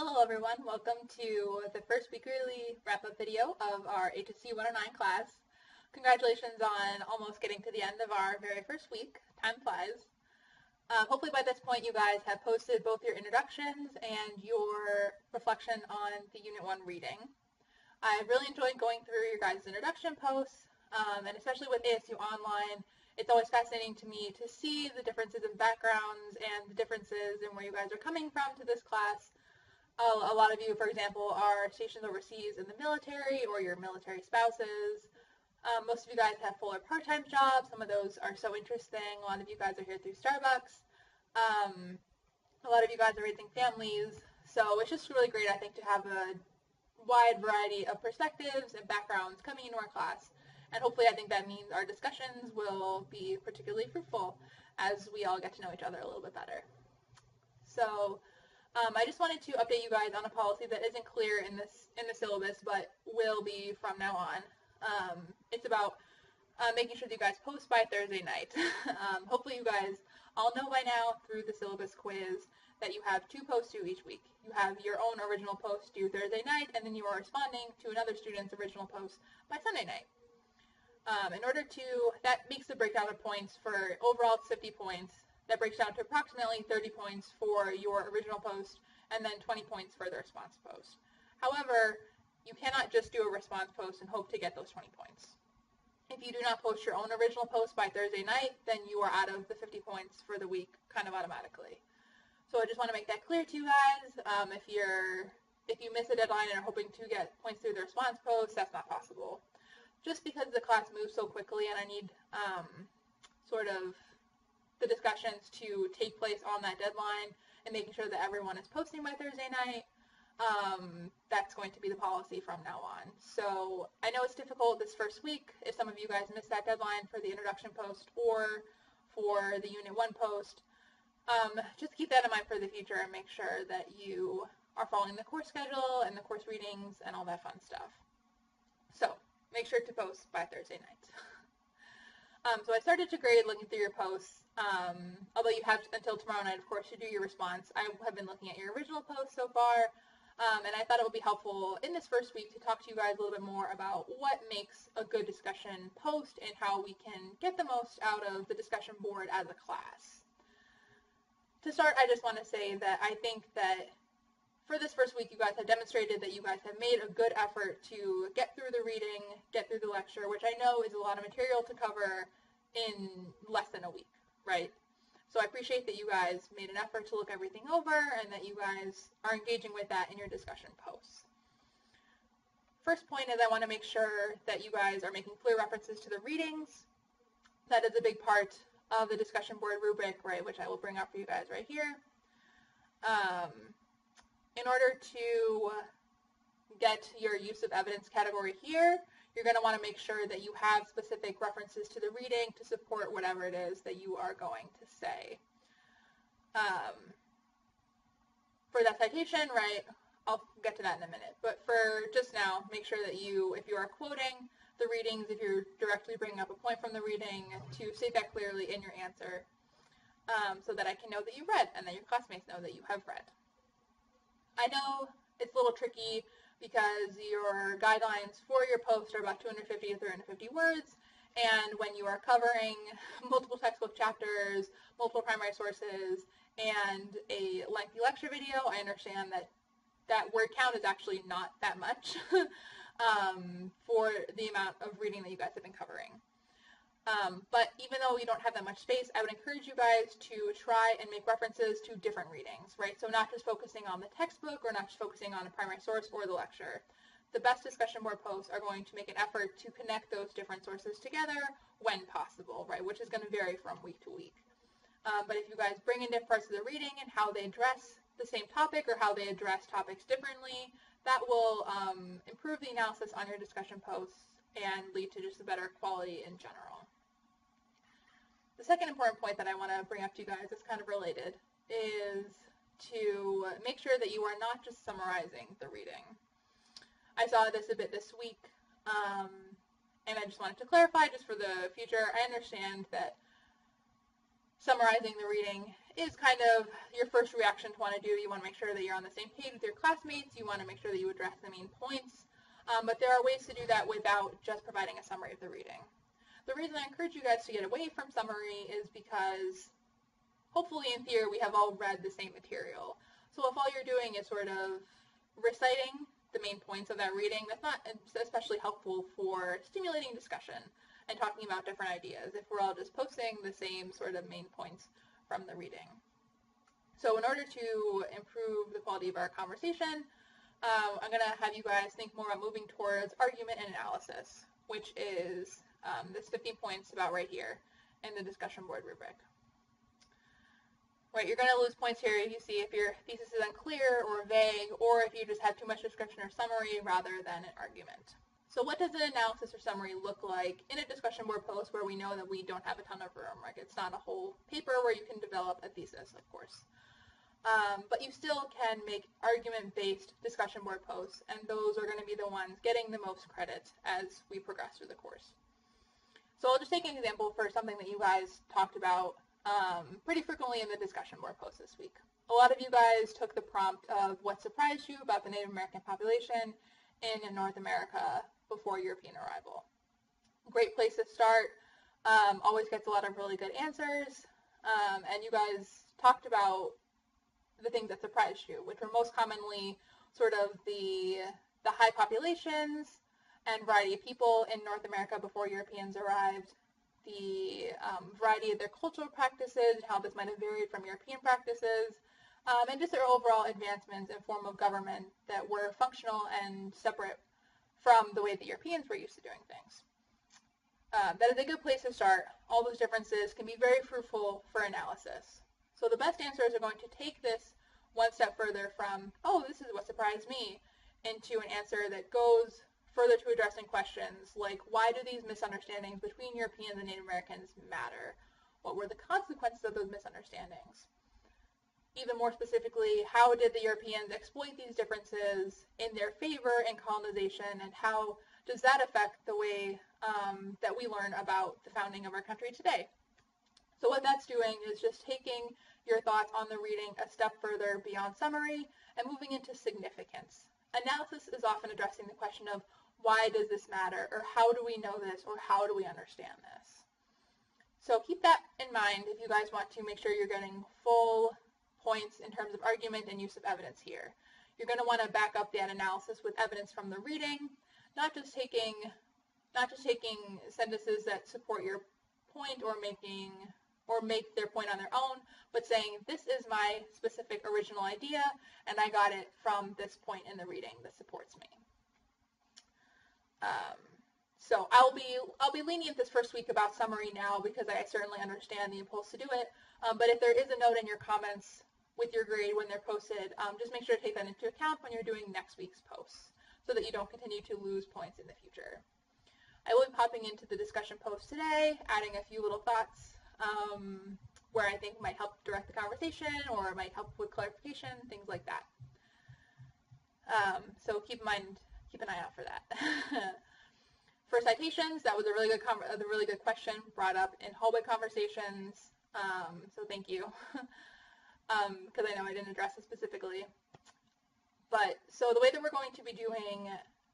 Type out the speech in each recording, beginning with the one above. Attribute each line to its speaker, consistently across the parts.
Speaker 1: Hello everyone, welcome to the first weekly wrap-up video of our HST109 class. Congratulations on almost getting to the end of our very first week. Time flies. Hopefully by this point you guys have posted both your introductions and your reflection on the Unit 1 reading. I've really enjoyed going through your guys' introduction posts, and especially with ASU Online, it's always fascinating to me to see the differences in backgrounds and the differences in where you guys are coming from to this class. A lot of you, for example, are stationed overseas in the military or your military spouses. Most of you guys have full or part-time jobs. Some of those are so interesting. A lot of you guys are here through Starbucks. A lot of you guys are raising families. So it's just really great, I think, to have a wide variety of perspectives and backgrounds coming into our class. And hopefully I think that means our discussions will be particularly fruitful as we all get to know each other a little bit better. So I just wanted to update you guys on a policy that isn't clear in the syllabus, but will be from now on. It's about making sure that you guys post by Thursday night. Hopefully you guys all know by now through the syllabus quiz that you have 2 posts due each week. You have your own original post due Thursday night, and then you are responding to another student's original post by Sunday night. That makes the breakdown of points for overall it's 50 points. That breaks down to approximately 30 points for your original post and then 20 points for the response post. However, you cannot just do a response post and hope to get those 20 points. If you do not post your own original post by Thursday night, then you are out of the 50 points for the week kind of automatically. So I just want to make that clear to you guys. If you miss a deadline and are hoping to get points through the response post, that's not possible. Just because the class moves so quickly and I need sort of the discussions to take place on that deadline and making sure that everyone is posting by Thursday night, that's going to be the policy from now on. So I know it's difficult this first week if some of you guys missed that deadline for the introduction post or for the Unit 1 post. Just keep that in mind for the future and make sure that you are following the course schedule and the course readings and all that fun stuff. So make sure to post by Thursday night. So I started to grade looking through your posts. Although you have until tomorrow night, of course, to do your response. I have been looking at your original posts so far, and I thought it would be helpful in this first week to talk to you guys a little bit more about what makes a good discussion post and how we can get the most out of the discussion board as a class. To start, I just want to say that I think that for this first week, you guys have demonstrated that you guys have made a good effort to get through the reading, get through the lecture, which I know is a lot of material to cover in less than a week, right? So I appreciate that you guys made an effort to look everything over and that you guys are engaging with that in your discussion posts. First point is I want to make sure that you guys are making clear references to the readings. That is a big part of the discussion board rubric, right, which I will bring up for you guys right here. In order to get your use of evidence category here, you're going to want to make sure that you have specific references to the reading to support whatever it is that you are going to say. For that citation, right, I'll get to that in a minute. But for just now, make sure that if you are quoting the readings, if you're directly bringing up a point from the reading, to state that clearly in your answer so that I can know that you read and that your classmates know that you have read. I know it's a little tricky because your guidelines for your post are about 250 to 350 words, and when you are covering multiple textbook chapters, multiple primary sources, and a lengthy lecture video, I understand that that word count is actually not that much for the amount of reading that you guys have been covering. But even though we don't have that much space, I would encourage you guys to try and make references to different readings, right? So not just focusing on the textbook or not just focusing on a primary source or the lecture. The best discussion board posts are going to make an effort to connect those different sources together when possible, right? Which is going to vary from week to week. But if you guys bring in different parts of the reading and how they address the same topic or how they address topics differently, that will improve the analysis on your discussion posts and lead to just a better quality in general. The second important point that I want to bring up to you guys is kind of related, is to make sure that you are not just summarizing the reading. I saw this a bit this week, and I just wanted to clarify just for the future. I understand that summarizing the reading is kind of your first reaction to want to do. You want to make sure that you're on the same page with your classmates. You want to make sure that you address the main points. But there are ways to do that without just providing a summary of the reading. The reason I encourage you guys to get away from summary is because hopefully in theory we have all read the same material. So if all you're doing is sort of reciting the main points of that reading, that's not especially helpful for stimulating discussion and talking about different ideas if we're all just posting the same sort of main points from the reading. So in order to improve the quality of our conversation, I'm going to have you guys think more about moving towards argument and analysis, which is this 15 points about right here in the discussion board rubric. Right, you're going to lose points here if you see if your thesis is unclear or vague, or if you just have too much description or summary rather than an argument. So what does an analysis or summary look like in a discussion board post where we know that we don't have a ton of room? Like it's not a whole paper where you can develop a thesis, of course. But you still can make argument-based discussion board posts, and those are going to be the ones getting the most credit as we progress through the course. So I'll just take an example for something that you guys talked about pretty frequently in the discussion board post this week. A lot of you guys took the prompt of what surprised you about the Native American population in North America before European arrival. Great place to start. Always gets a lot of really good answers. And you guys talked about the things that surprised you, which were most commonly sort of the high populations and variety of people in North America before Europeans arrived, the variety of their cultural practices, how this might have varied from European practices, and just their overall advancements in form of government that were functional and separate from the way that Europeans were used to doing things. That is a good place to start. All those differences can be very fruitful for analysis. So the best answers are going to take this one step further from, oh, this is what surprised me, into an answer that goes further to addressing questions like, why do these misunderstandings between Europeans and Native Americans matter? What were the consequences of those misunderstandings? Even more specifically, how did the Europeans exploit these differences in their favor in colonization, and how does that affect the way that we learn about the founding of our country today? So what that's doing is just taking your thoughts on the reading a step further beyond summary and moving into significance. Analysis is often addressing the question of why does this matter, or how do we know this, or how do we understand this? So keep that in mind if you guys want to make sure you're getting full points in terms of argument and use of evidence here. You're going to want to back up that analysis with evidence from the reading, not just taking sentences that support your point or make their point on their own, but saying, this is my specific original idea, and I got it from this point in the reading that supports me. So I'll be lenient this first week about summary now because I certainly understand the impulse to do it, but if there is a note in your comments with your grade when they're posted, just make sure to take that into account when you're doing next week's posts so that you don't continue to lose points in the future. I will be popping into the discussion post today, adding a few little thoughts where I think might help direct the conversation or might help with clarification, things like that. So keep an eye out for that. For citations, that was a really good question brought up in hallway conversations. So thank you, because I know I didn't address it specifically. But so the way that we're going to be doing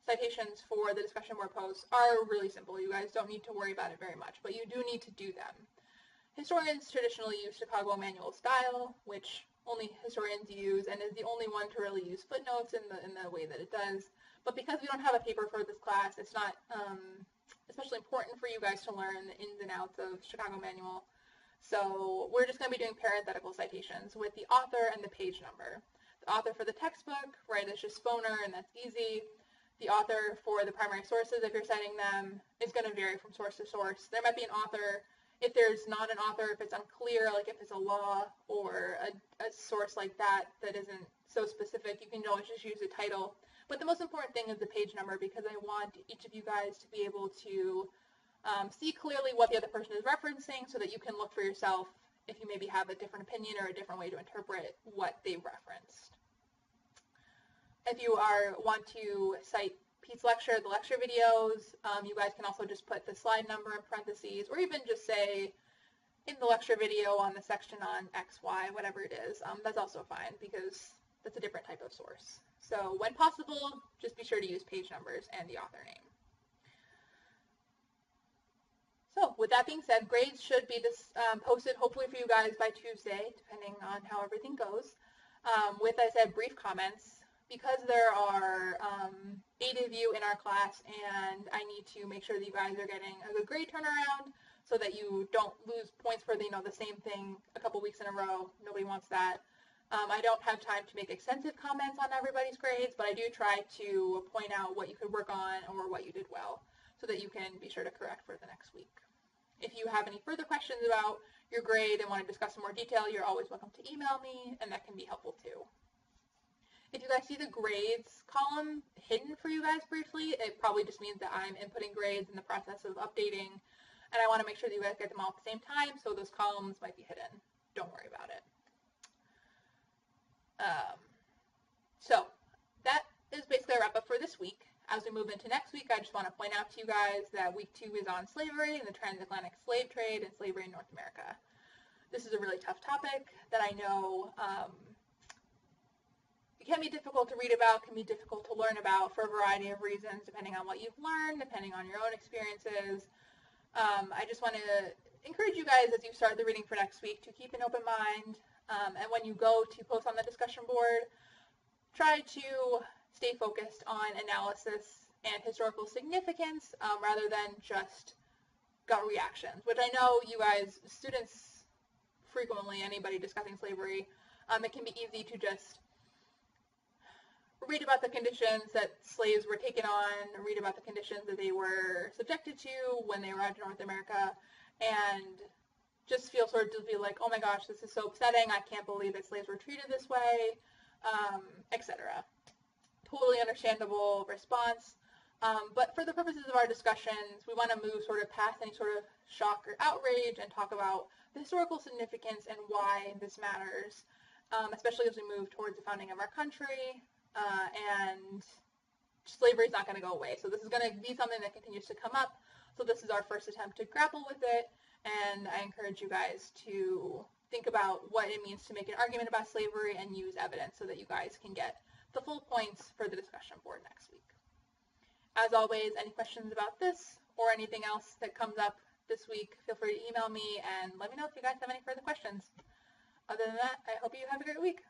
Speaker 1: citations for the discussion board posts are really simple. You guys don't need to worry about it very much, but you do need to do them. Historians traditionally use Chicago manual style, which only historians use, and is the only one to really use footnotes in the way that it does. But because we don't have a paper for this class, it's not especially important for you guys to learn the ins and outs of Chicago manual. So we're just going to be doing parenthetical citations with the author and the page number. The author for the textbook, right, is just Sponer, and that's easy. The author for the primary sources, if you're citing them, is going to vary from source to source. There might be an author. If there's not an author, if it's unclear, like if it's a law or a source like that that isn't so specific, you can always just use a title. But the most important thing is the page number, because I want each of you guys to be able to see clearly what the other person is referencing so that you can look for yourself if you maybe have a different opinion or a different way to interpret what they referenced. If you want to cite Pete's lecture, the lecture videos, you guys can also just put the slide number in parentheses, or even just say, in the lecture video on the section on X, Y, whatever it is, that's also fine because that's a different type of source. So when possible, just be sure to use page numbers and the author name. So with that being said, grades should be posted hopefully for you guys by Tuesday, depending on how everything goes. With, I said, brief comments. Because there are 8 of you in our class and I need to make sure that you guys are getting a good grade turnaround so that you don't lose points for the same thing a couple weeks in a row. Nobody wants that. I don't have time to make extensive comments on everybody's grades, but I do try to point out what you could work on or what you did well so that you can be sure to correct for the next week. If you have any further questions about your grade and want to discuss in more detail, you're always welcome to email me, and that can be helpful too. If you guys see the grades column hidden for you guys briefly, it probably just means that I'm inputting grades in the process of updating, and I want to make sure that you guys get them all at the same time, so those columns might be hidden. Don't worry about it. So that is basically a wrap-up for this week. As we move into next week, I just want to point out to you guys that week 2 is on slavery and the transatlantic slave trade and slavery in North America. This is a really tough topic that I know it can be difficult to read about, can be difficult to learn about for a variety of reasons, depending on what you've learned, depending on your own experiences. I just want to encourage you guys as you start the reading for next week to keep an open mind, and when you go to post on the discussion board, try to stay focused on analysis and historical significance rather than just gut reactions, which I know you guys, students, frequently, anybody discussing slavery, it can be easy to just read about the conditions that slaves were taken on, read about the conditions that they were subjected to when they arrived in North America, and just feel like, oh my gosh, this is so upsetting, I can't believe that slaves were treated this way, etc. Totally understandable response, but for the purposes of our discussions, we want to move sort of past any sort of shock or outrage and talk about the historical significance and why this matters, especially as we move towards the founding of our country, and slavery is not going to go away. So this is going to be something that continues to come up. So this is our first attempt to grapple with it, and I encourage you guys to think about what it means to make an argument about slavery and use evidence so that you guys can get the full points for the discussion board next week. As always, any questions about this or anything else that comes up this week, feel free to email me and let me know if you guys have any further questions. Other than that, I hope you have a great week.